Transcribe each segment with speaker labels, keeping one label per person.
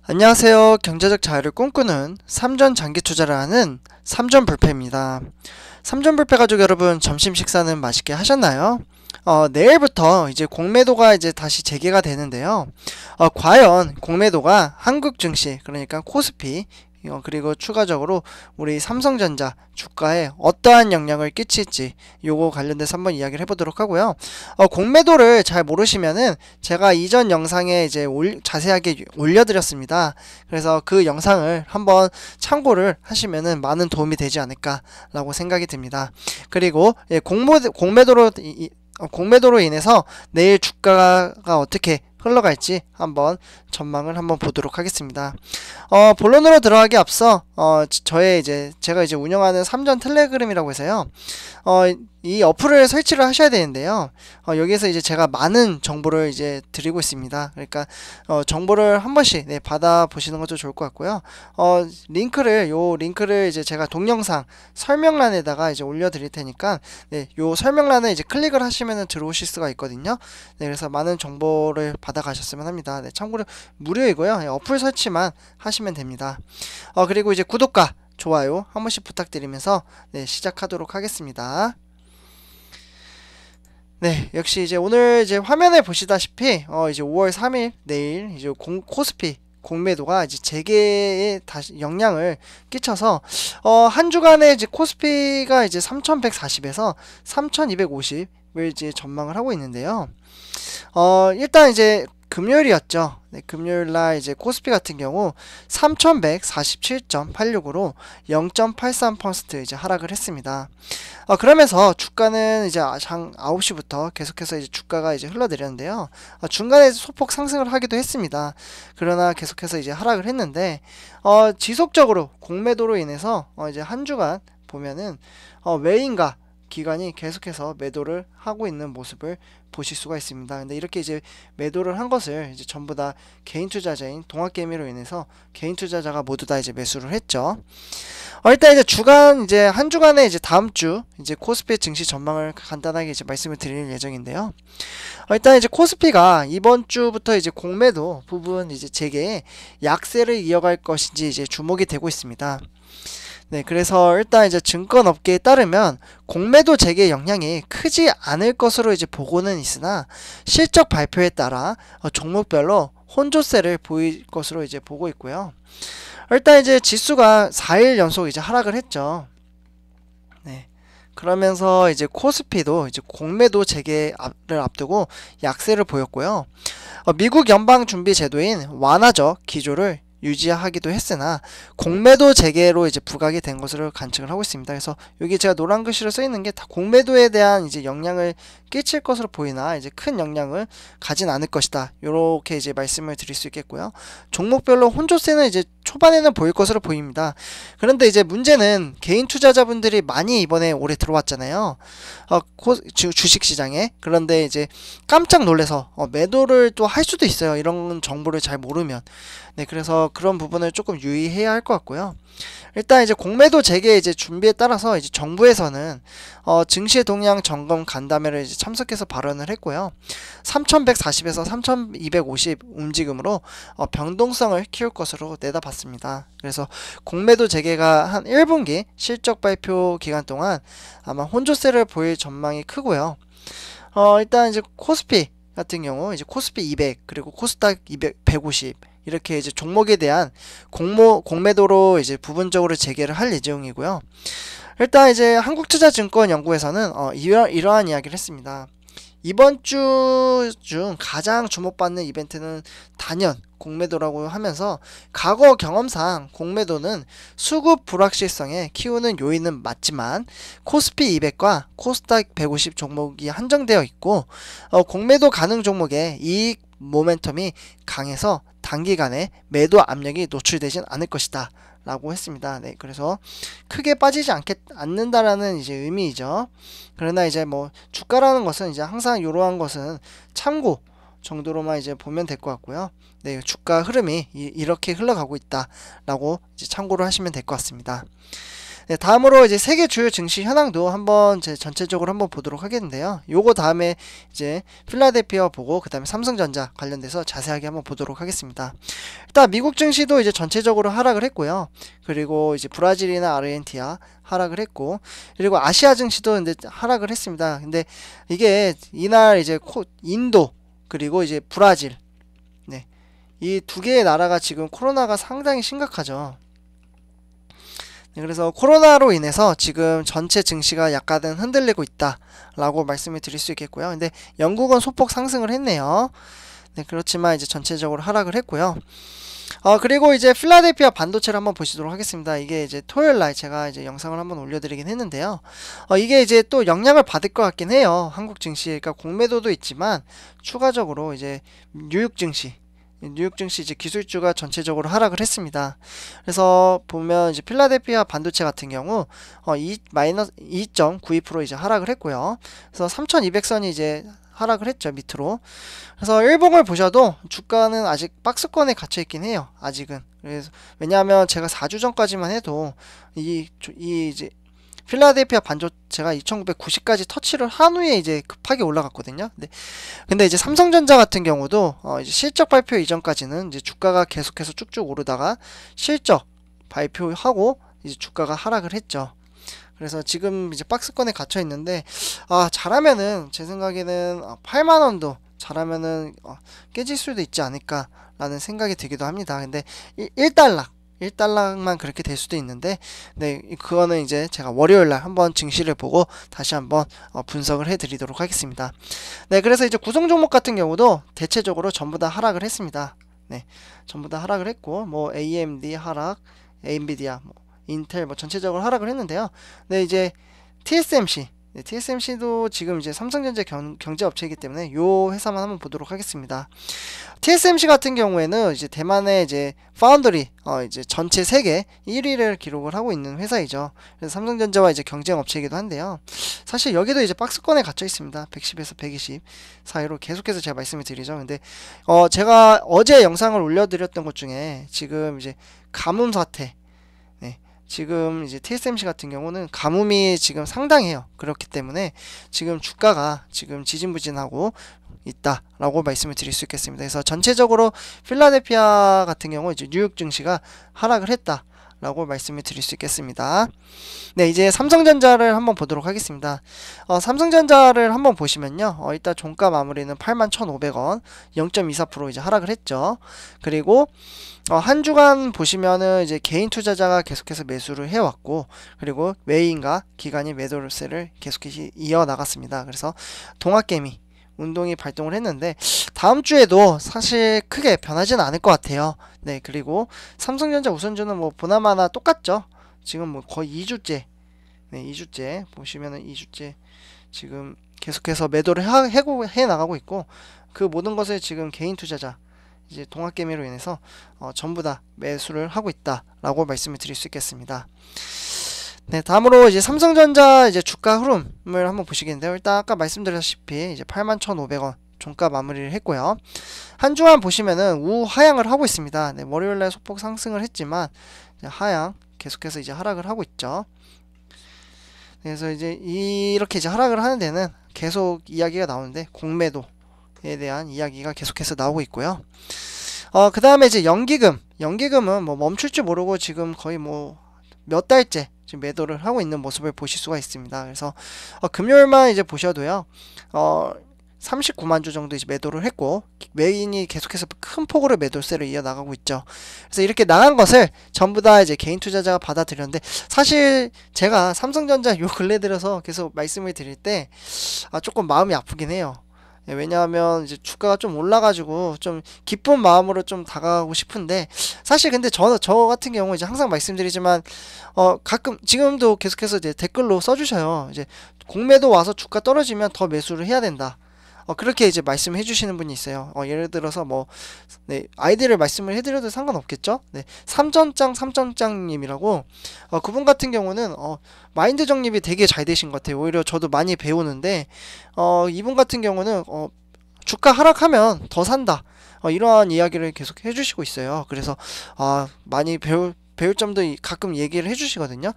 Speaker 1: 안녕하세요. 경제적 자유를 꿈꾸는 삼전 장기 투자를 하는 삼전불패입니다. 삼전불패 가족 여러분, 점심 식사는 맛있게 하셨나요? 내일부터 이제 공매도가 이제 다시 재개가 되는데요. 과연 공매도가 한국 증시, 그러니까 코스피, 그리고 추가적으로 우리 삼성전자 주가에 어떠한 영향을 끼칠지 요거 관련돼서 한번 이야기를 해보도록 하고요. 공매도를 잘 모르시면은 제가 이전 영상에 이제 자세하게 올려드렸습니다. 그래서 그 영상을 한번 참고를 하시면은 많은 도움이 되지 않을까라고 생각이 듭니다. 그리고 공매도로 인해서 내일 주가가 어떻게 흘러갈지 한번 전망을 한번 보도록 하겠습니다. 본론으로 들어가기 앞서 제가 이제 운영하는 삼전 텔레그램이라고 해서요. 이 어플을 설치를 하셔야 되는데요. 여기에서 이제 제가 많은 정보를 이제 드리고 있습니다. 그러니까 정보를 한 번씩 받아 보시는 것도 좋을 것 같고요. 링크를 이제 제가 동영상 설명란에다가 이제 올려 드릴 테니까 요 설명란에 이제 클릭을 하시면은 들어오실 수가 있거든요. 그래서 많은 정보를 받아 가셨으면 합니다. 참고로 무료이고요. 어플 설치만 하시면 됩니다. 그리고 이제 구독과 좋아요 한 번씩 부탁드리면서 시작하도록 하겠습니다. 역시 이제 오늘 이제 화면에 보시다시피 이제 5월 3일 내일 이제 코스피 공매도가 이제 재개에 다시 영향을 끼쳐서 한 주간에 이제 코스피가 이제 3140에서 3250을 이제 전망을 하고 있는데요. 일단 이제 금요일이었죠. 금요일날 이제 코스피 같은 경우 3147.86으로 0.83% 이제 하락을 했습니다. 그러면서 주가는 이제 장 9시부터 계속해서 이제 주가가 이제 흘러내렸는데요. 중간에 소폭 상승을 하기도 했습니다. 그러나 계속해서 이제 하락을 했는데, 지속적으로 공매도로 인해서 이제 한 주간 보면은 외인과 기관이 계속해서 매도를 하고 있는 모습을 보실 수가 있습니다. 근데 이렇게 이제 매도를 한 것을 이제 전부 다 개인 투자자인 동학개미로 인해서 개인 투자자가 모두 다 이제 매수를 했죠. 일단 이제 한 주간에 이제 다음 주 이제 코스피 증시 전망을 간단하게 이제 말씀을 드릴 예정인데요. 일단 이제 코스피가 이번 주부터 이제 공매도 부분 이제 재개에 약세를 이어갈 것인지 이제 주목이 되고 있습니다. 그래서 일단 이제 증권업계에 따르면 공매도 재개 영향이 크지 않을 것으로 이제 보고는 있으나 실적 발표에 따라 종목별로 혼조세를 보일 것으로 이제 보고 있고요. 일단 이제 지수가 4일 연속 이제 하락을 했죠. 그러면서 이제 코스피도 이제 공매도 재개를 앞두고 약세를 보였고요. 미국 연방준비제도인 완화적 기조를 유지하기도 했으나 공매도 재개로 이제 부각이 된 것으로 관측을 하고 있습니다. 그래서 여기 제가 노란 글씨로 써 있는 게 다 공매도에 대한 이제 영향을 끼칠 것으로 보이나 이제 큰 영향을 가진 않을 것이다. 이렇게 이제 말씀을 드릴 수 있겠고요. 종목별로 혼조세는 이제 초반에는 보일 것으로 보입니다. 그런데 이제 문제는 개인 투자자분들이 많이 이번에 올해 들어왔잖아요. 주식 시장에. 그런데 이제 깜짝 놀래서 매도를 또 할 수도 있어요. 이런 정보를 잘 모르면. 그래서 그런 부분을 조금 유의해야 할 것 같고요. 일단 이제 공매도 재개 이제 준비에 따라서 이제 정부에서는 증시 동향 점검 간담회를 이제 참석해서 발언을 했고요. 3140에서 3250 움직임으로 변동성을 키울 것으로 내다봤습니다. 그래서 공매도 재개가 한 1분기 실적 발표 기간 동안 아마 혼조세를 보일 전망이 크고요. 일단 이제 코스피 같은 경우 이제 코스피 200 그리고 코스닥 150 이렇게 이제 종목에 대한 공매도로 이제 부분적으로 재개를 할 예정이고요. 일단 이제 한국투자증권연구에서는 이러한 이야기를 했습니다. 이번 주 중 가장 주목받는 이벤트는 단연 공매도라고 하면서 과거 경험상 공매도는 수급 불확실성에 키우는 요인은 맞지만 코스피 200과 코스닥 150 종목이 한정되어 있고 공매도 가능 종목의 이익 모멘텀이 강해서 단기간에 매도 압력이 노출되진 않을 것이다 라고 했습니다. 그래서 크게 빠지지 않는다라는 이제 의미이죠. 그러나 이제 뭐 주가라는 것은 이제 항상 이러한 것은 참고 정도로만 이제 보면 될 것 같고요. 주가 흐름이 이렇게 흘러가고 있다라고 이제 참고를 하시면 될 것 같습니다. 네, 다음으로 이제 세계 주요 증시 현황도 한번 전체적으로 한번 보도록 하겠는데요. 요거 다음에 이제 필라델피아 보고 그 다음에 삼성전자 관련돼서 자세하게 한번 보도록 하겠습니다. 일단 미국 증시도 이제 전체적으로 하락을 했고요. 그리고 이제 브라질이나 아르헨티나 하락을 했고, 그리고 아시아 증시도 근데 하락을 했습니다. 근데 이게 이날 이제 인도 그리고 이제 브라질, 네, 이 두 개의 나라가 지금 코로나가 상당히 심각하죠. 네, 그래서 코로나로 인해서 지금 전체 증시가 약간은 흔들리고 있다 라고 말씀을 드릴 수 있겠고요. 근데 영국은 소폭 상승을 했네요. 네, 그렇지만 이제 전체적으로 하락을 했고요. 그리고 이제 필라델피아 반도체를 한번 보시도록 하겠습니다. 이게 이제 토요일 날 제가 이제 영상을 한번 올려드리긴 했는데요. 이게 이제 또 영향을 받을 것 같긴 해요. 한국 증시, 그러니까 공매도도 있지만 추가적으로 이제 뉴욕 증시 이제 기술주가 전체적으로 하락을 했습니다. 그래서 보면 이제 필라델피아 반도체 같은 경우 마이너스 2.92% 이제 하락을 했고요. 그래서 3,200선이 이제 하락을 했죠, 밑으로. 그래서 일봉을 보셔도 주가는 아직 박스권에 갇혀 있긴 해요, 아직은. 그래서 왜냐하면 제가 4주 전까지만 해도 이 이제 필라델피아 반도체가 2990까지 터치를 한 후에 이제 급하게 올라갔거든요. 근데 이제 삼성전자 같은 경우도 이제 실적 발표 이전까지는 이제 주가가 계속해서 쭉쭉 오르다가 실적 발표하고 이제 주가가 하락을 했죠. 그래서 지금 이제 박스권에 gat혀 있는데, 잘하면은 제 생각에는 8만 원도 잘하면은 깨질 수도 있지 않을까라는 생각이 들기도 합니다. 근데 1달러만 그렇게 될 수도 있는데, 네, 그거는 이제 제가 월요일날 한번 증시를 보고 다시 한번 분석을 해드리도록 하겠습니다. 네, 그래서 이제 구성 종목 같은 경우도 대체적으로 전부 다 하락을 했습니다. 네, 전부 다 하락을 했고, 뭐 AMD 하락, 엔비디아, 인텔 전체적으로 하락을 했는데요. 네, 이제 TSMC, TSMC도 지금 이제 삼성전자 경제업체이기 때문에 요 회사만 한번 보도록 하겠습니다. TSMC 같은 경우에는 이제 대만의 이제 파운드리 이제 전체 세계 1위를 기록을 하고 있는 회사이죠. 그래서 삼성전자와 이제 경쟁 업체이기도 한데요. 사실 여기도 이제 박스권에 갇혀 있습니다. 110에서 120 사이로 계속해서 제가 말씀을 드리죠. 근데 제가 어제 영상을 올려드렸던 것 중에 지금 이제 가뭄 사태, 지금 이제 TSMC 같은 경우는 가뭄이 지금 상당해요. 그렇기 때문에 지금 주가가 지금 지진부진하고 있다라고 말씀을 드릴 수 있겠습니다. 그래서 전체적으로 필라델피아 같은 경우 이제 뉴욕 증시가 하락을 했다라고 말씀을 드릴 수 있겠습니다. 네, 이제 삼성전자를 한번 보도록 하겠습니다. 삼성전자를 한번 보시면요. 일단 종가 마무리는 81,500원, 0.24% 이제 하락을 했죠. 그리고 한 주간 보시면은 이제 개인 투자자가 계속해서 매수를 해왔고, 그리고 외인과 기관이 매도세를 계속해서 이어나갔습니다. 그래서 동학개미 운동이 발동을 했는데 다음 주에도 사실 크게 변하지는 않을 것 같아요. 네, 그리고 삼성전자 우선주는 뭐 보나마나 똑같죠. 지금 뭐 거의 2주째, 네, 2주째 보시면은 2주째 지금 계속해서 매도를 해 나가고 있고, 그 모든 것을 지금 개인 투자자 이제 동학개미로 인해서 전부 다 매수를 하고 있다라고 말씀을 드릴 수 있겠습니다. 네, 다음으로 이제 삼성전자 이제 주가 흐름을 한번 보시겠는데요. 일단 아까 말씀드렸다시피 이제 81,500원 종가 마무리를 했고요. 한 주간 보시면은 우하향을 하고 있습니다. 네, 월요일날 소폭 상승을 했지만 이제 하향 계속해서 이제 하락을 하고 있죠. 그래서 이제 이렇게 이제 하락을 하는 데는 계속 이야기가 나오는데 공매도에 대한 이야기가 계속해서 나오고 있고요. 그 다음에 이제 연기금은 뭐 멈출 줄 모르고 지금 거의 뭐 몇 달째 지금 매도를 하고 있는 모습을 보실 수가 있습니다. 그래서 금요일만 이제 보셔도요, 39만 주 정도 이제 매도를 했고, 외인이 계속해서 큰 폭으로 매도세를 이어나가고 있죠. 그래서 이렇게 나간 것을 전부 다 이제 개인 투자자가 받아들였는데, 사실 제가 삼성전자 요 근래 들어서 계속 말씀을 드릴 때 조금 마음이 아프긴 해요. 왜냐하면 이제 주가가 좀 올라가지고 좀 기쁜 마음으로 좀 다가가고 싶은데, 사실 근데 저 같은 경우 이제 항상 말씀드리지만 가끔 지금도 계속해서 이제 댓글로 써주셔요. 이제 공매도 와서 주가 떨어지면 더 매수를 해야 된다. 그렇게 이제 말씀해 주시는 분이 있어요. 예를 들어서 뭐, 네, 아이디를 말씀을 해드려도 상관없겠죠? 네, 삼전짱님이라고, 그분 같은 경우는, 마인드 정립이 되게 잘 되신 것 같아요. 오히려 저도 많이 배우는데, 이분 같은 경우는, 주가 하락하면 더 산다. 이러한 이야기를 계속 해주시고 있어요. 그래서, 많이 배울 점도 가끔 얘기를 해주시거든요.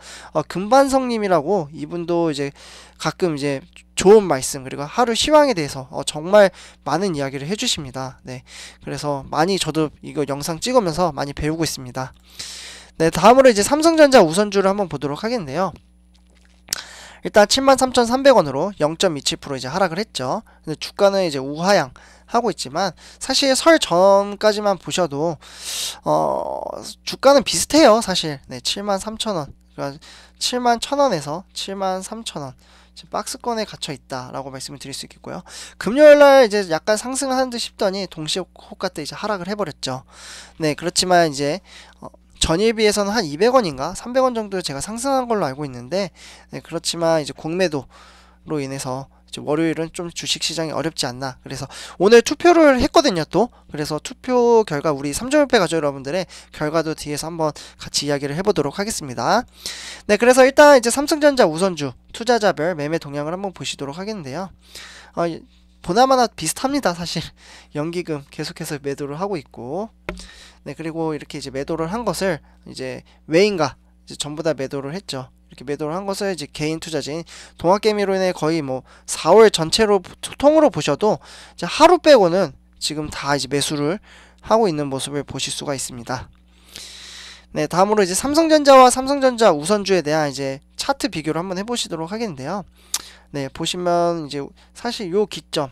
Speaker 1: 금반성님이라고, 이분도 이제 가끔 이제 좋은 말씀, 그리고 하루 시황에 대해서 정말 많은 이야기를 해주십니다. 네, 그래서 많이 저도 이거 영상 찍으면서 많이 배우고 있습니다. 네, 다음으로 이제 삼성전자 우선주를 한번 보도록 하겠는데요. 일단 73,300원으로 0.27% 이제 하락을 했죠. 근데 주가는 이제 우하향 하고 있지만, 사실 설 전까지만 보셔도 주가는 비슷해요, 사실. 네, 73,000원, 그러니까 71,000원에서 73,000원 박스권에 갇혀 있다라고 말씀을 드릴 수 있겠고요. 금요일날 이제 약간 상승하는 듯 싶더니 동시에 호가 때 이제 하락을 해버렸죠. 네, 그렇지만 이제 전일 비해서는 한 200원인가 300원 정도 제가 상승한 걸로 알고 있는데, 네, 그렇지만 이제 공매도로 인해서 이제 월요일은 좀 주식시장이 어렵지 않나. 그래서 오늘 투표를 했거든요, 또. 그래서 투표 결과, 우리 3.1배 가족 여러분들의 결과도 뒤에서 한번 같이 이야기를 해보도록 하겠습니다. 네, 그래서 일단 이제 삼성전자 우선주 투자자별 매매 동향을 한번 보시도록 하겠는데요. 보나마나 비슷합니다, 사실. 연기금 계속해서 매도를 하고 있고, 네, 그리고 이렇게 이제 매도를 한 것을 이제 외인가 이제 전부 다 매도를 했죠. 이렇게 매도를 한 것을 이제 개인 투자자인 동학개미론의 거의 뭐 4월 전체로 통으로 보셔도 이제 하루 빼고는 지금 다 이제 매수를 하고 있는 모습을 보실 수가 있습니다. 네, 다음으로 이제 삼성전자와 삼성전자 우선주에 대한 이제 차트 비교를 한번 해보시도록 하겠는데요. 네, 보시면 이제 사실 요 기점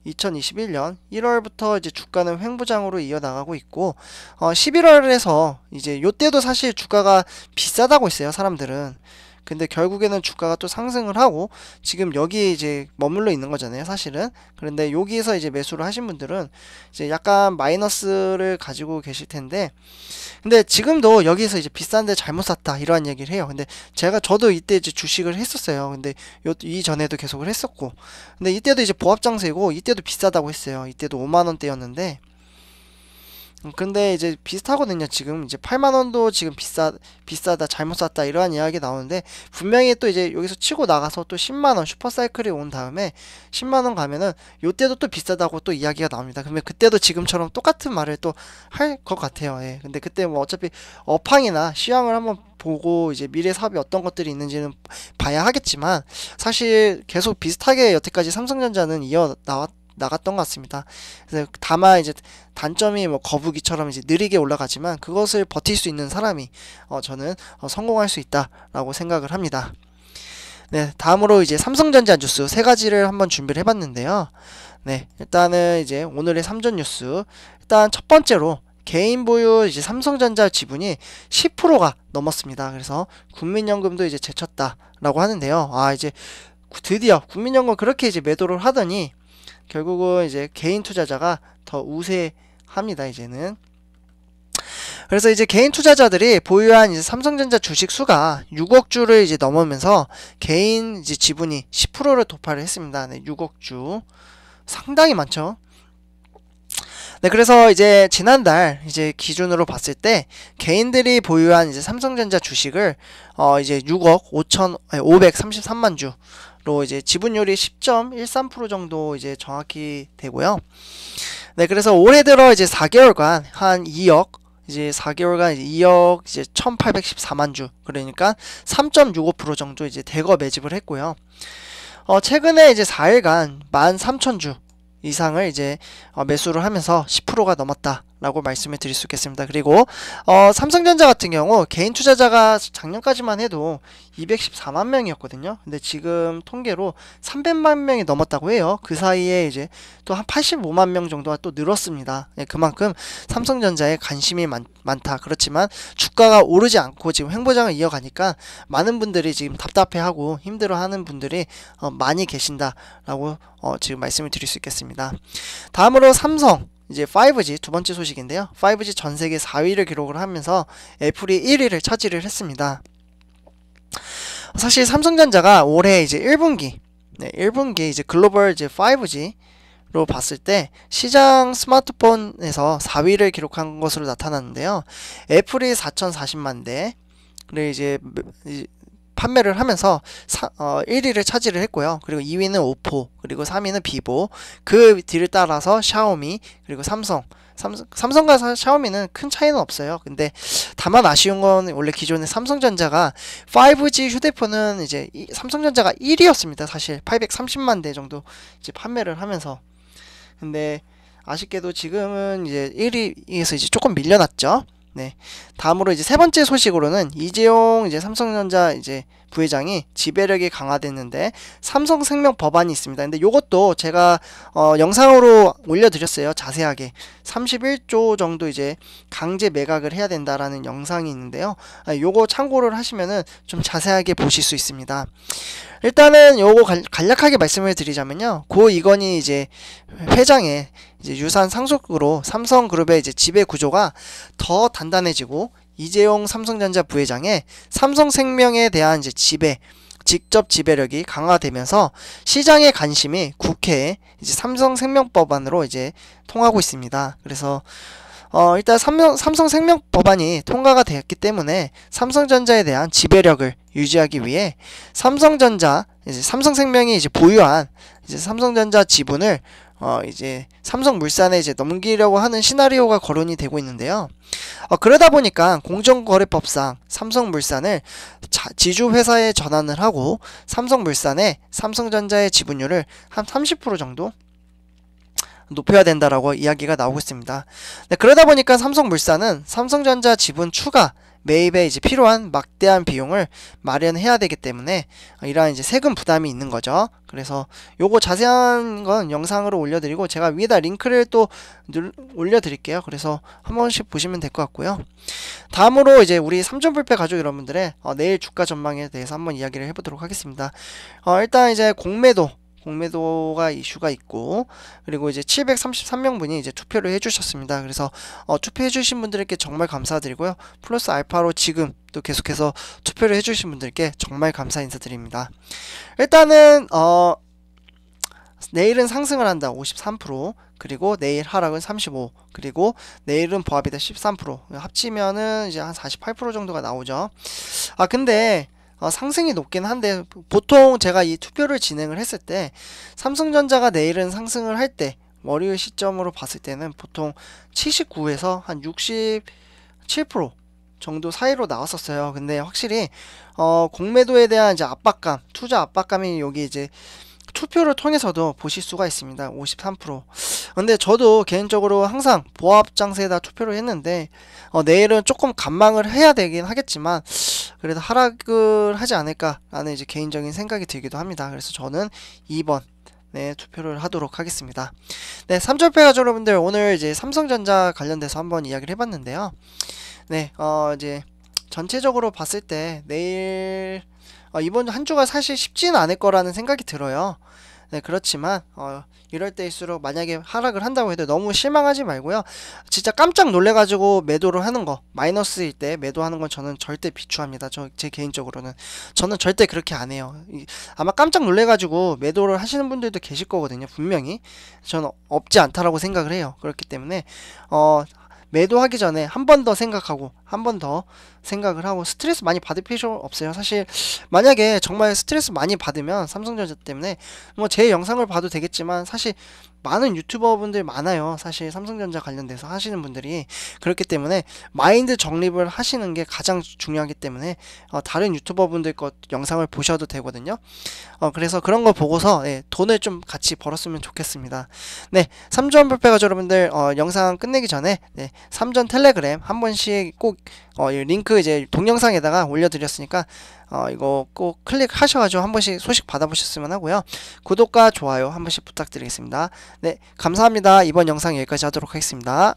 Speaker 1: 2021년 1월부터 이제 주가는 횡보장으로 이어나가고 있고, 11월에서 이제 요때도 사실 주가가 비싸다고 했어요, 사람들은. 근데 결국에는 주가가 또 상승을 하고 지금 여기 이제 머물러 있는 거잖아요, 사실은. 그런데 여기에서 이제 매수를 하신 분들은 이제 약간 마이너스를 가지고 계실 텐데, 근데 지금도 여기서 이제 비싼데 잘못 샀다 이러한 얘기를 해요. 근데 저도 이때 이제 주식을 했었어요. 근데 이전에도 계속을 했었고, 근데 이때도 이제 보합장세고 이때도 비싸다고 했어요. 이때도 5만원대였는데, 근데 이제 비슷하거든요. 지금 이제 8만원도 지금 비싸다, 잘못 샀다 이러한 이야기 나오는데, 분명히 또 이제 여기서 치고 나가서 또 10만원 슈퍼사이클이 온 다음에 10만원 가면은 요때도 또 비싸다고 또 이야기가 나옵니다. 그러면 그때도 지금처럼 똑같은 말을 또 할 것 같아요. 예. 근데 그때 뭐 어차피 업황이나 시황을 한번 보고 이제 미래 사업이 어떤 것들이 있는지는 봐야 하겠지만, 사실 계속 비슷하게 여태까지 삼성전자는 나갔던 것 같습니다. 그래서 다만 이제 단점이 뭐 거북이처럼 이제 느리게 올라가지만 그것을 버틸 수 있는 사람이 저는 성공할 수 있다라고 생각을 합니다. 네, 다음으로 이제 삼성전자 뉴스 세 가지를 한번 준비를 해봤는데요. 네, 일단은 이제 오늘의 3전 뉴스, 일단 첫 번째로 개인 보유 이제 삼성전자 지분이 10%가 넘었습니다. 그래서 국민연금도 이제 제쳤다라고 하는데요. 이제 드디어 국민연금 그렇게 이제 매도를 하더니 결국은 이제 개인 투자자가 더 우세합니다, 이제는. 그래서 이제 개인 투자자들이 보유한 이제 삼성전자 주식 수가 6억 주를 이제 넘으면서 개인 이제 지분이 10%를 돌파를 했습니다. 네, 6억 주. 상당히 많죠. 네, 그래서 이제 지난달 이제 기준으로 봤을 때 개인들이 보유한 이제 삼성전자 주식을 이제 6억 533만 주로 이제 지분율이 10.13% 정도 이제 정확히 되고요. 네, 그래서 올해 들어 이제 4개월간 한 2억, 이제 4개월간 이제 2억 이제 1814만 주, 그러니까 3.65% 정도 이제 대거 매집을 했고요. 최근에 이제 4일간 13,000주 이상을 이제 매수를 하면서 10%가 넘었다라고 말씀을 드릴 수 있겠습니다. 그리고 삼성전자 같은 경우 개인 투자자가 작년까지만 해도 214만 명이었거든요. 근데 지금 통계로 300만 명이 넘었다고 해요. 그 사이에 이제 또 한 85만 명 정도가 또 늘었습니다. 네, 그만큼 삼성전자에 관심이 많다. 그렇지만 주가가 오르지 않고 지금 횡보장을 이어가니까 많은 분들이 지금 답답해하고 힘들어하는 분들이 많이 계신다라고 지금 말씀을 드릴 수 있겠습니다. 다음으로 삼성 이제 5G 두 번째 소식인데요. 5G 전 세계 4위를 기록을 하면서 애플이 1위를 차지를 했습니다. 사실 삼성전자가 올해 이제 1분기, 네, 1분기 이제 글로벌 이제 5G로 봤을 때 시장 스마트폰에서 4위를 기록한 것으로 나타났는데요. 애플이 4,040만 대, 그리고 이제 판매를 하면서 1위를 차지를 했고요. 그리고 2위는 오포, 그리고 3위는 비보, 그 뒤를 따라서 샤오미, 그리고 삼성 삼성과 샤오미는 큰 차이는 없어요. 근데 다만 아쉬운 건 원래 기존의 삼성전자가 5G 휴대폰은 이제 삼성전자가 1위였습니다. 사실 830만 대 정도 이제 판매를 하면서. 근데 아쉽게도 지금은 이제 1위에서 이제 조금 밀려났죠. 네. 다음으로 이제 세 번째 소식으로는 이재용 이제 삼성전자 이제 부회장이 지배력이 강화됐는데 삼성생명 법안이 있습니다. 근데 요것도 제가 영상으로 올려드렸어요. 자세하게 31조 정도 이제 강제 매각을 해야 된다라는 영상이 있는데요. 요거 참고를 하시면은 좀 자세하게 보실 수 있습니다. 일단은 요거 간략하게 말씀을 드리자면요. 고 이건희 이제 회장의 이제 유산 상속으로 삼성그룹의 이제 지배 구조가 더 단단해지고 이재용 삼성전자 부회장의 삼성생명에 대한 이제 직접 지배력이 강화되면서 시장의 관심이 국회에 이제 삼성생명법안으로 이제 통하고 있습니다. 그래서 일단 삼성생명 법안이 통과가 되었기 때문에 삼성전자에 대한 지배력을 유지하기 위해 삼성생명이 이제 보유한 이제 삼성전자 지분을 이제 삼성물산에 이제 넘기려고 하는 시나리오가 거론이 되고 있는데요. 그러다 보니까 공정거래법상 삼성물산을 지주회사에 전환을 하고 삼성물산에 삼성전자의 지분율을 한 30% 정도 높여야 된다라고 이야기가 나오고 있습니다. 네, 그러다 보니까 삼성물산은 삼성전자 지분 추가 매입에 이제 필요한 막대한 비용을 마련해야 되기 때문에 이러한 이제 세금 부담이 있는 거죠. 그래서 요거 자세한 건 영상으로 올려드리고 제가 위에다 링크를 또 올려드릴게요. 그래서 한 번씩 보시면 될 것 같고요. 다음으로 이제 우리 삼전불패 가족 여러분들의 내일 주가 전망에 대해서 한번 이야기를 해보도록 하겠습니다. 일단 이제 공매도가 이슈가 있고, 그리고 이제 733명분이 이제 투표를 해주셨습니다. 그래서 투표해주신 분들께 정말 감사드리고요. 플러스 알파로 지금 또 계속해서 투표를 해주신 분들께 정말 감사 인사드립니다. 일단은 내일은 상승을 한다 53%, 그리고 내일 하락은 35%, 그리고 내일은 보합이다 13%, 합치면은 이제 한 48% 정도가 나오죠. 근데 상승이 높긴 한데 보통 제가 이 투표를 진행을 했을 때 삼성전자가 내일은 상승을 할 때 월요일 시점으로 봤을 때는 보통 79에서 한 67% 정도 사이로 나왔었어요. 근데 확실히 공매도에 대한 이제 압박감, 투자 압박감이 여기 이제 투표를 통해서도 보실 수가 있습니다. 53%. 근데 저도 개인적으로 항상 보합 장세에다 투표를 했는데 내일은 조금 관망을 해야 되긴 하겠지만 그래도 하락을 하지 않을까라는 이제 개인적인 생각이 들기도 합니다. 그래서 저는 2번 투표를 하도록 하겠습니다. 네, 삼전패 가족 여러분들, 오늘 이제 삼성전자 관련돼서 한번 이야기를 해봤는데요. 네, 이제 전체적으로 봤을 때 내일 이번 한 주가 사실 쉽지는 않을 거라는 생각이 들어요. 네, 그렇지만 이럴 때일수록 만약에 하락을 한다고 해도 너무 실망하지 말고요. 진짜 깜짝 놀래가지고 매도를 하는 거, 마이너스일 때 매도하는 건 저는 절대 비추합니다. 제 개인적으로는 저는 절대 그렇게 안 해요. 아마 깜짝 놀래가지고 매도를 하시는 분들도 계실 거거든요. 분명히 저는 없지 않다라고 생각을 해요. 그렇기 때문에 매도하기 전에 한 번 더 생각하고 한 번 더 생각을 하고 스트레스 많이 받을 필요 없어요. 사실 만약에 정말 스트레스 많이 받으면 삼성전자 때문에 뭐 제 영상을 봐도 되겠지만 사실 많은 유튜버분들 많아요. 사실 삼성전자 관련돼서 하시는 분들이. 그렇기 때문에 마인드 정립을 하시는 게 가장 중요하기 때문에 다른 유튜버분들 것 영상을 보셔도 되거든요. 그래서 그런 거 보고서 돈을 좀 같이 벌었으면 좋겠습니다. 네, 삼전 불패 가족 여러분들, 영상 끝내기 전에 삼전 텔레그램 한 번씩 꼭 링크 이제 동영상에다가 올려드렸으니까 이거 꼭 클릭하셔가지고 한 번씩 소식 받아보셨으면 하고요. 구독과 좋아요 한 번씩 부탁드리겠습니다. 네, 감사합니다. 이번 영상 여기까지 하도록 하겠습니다.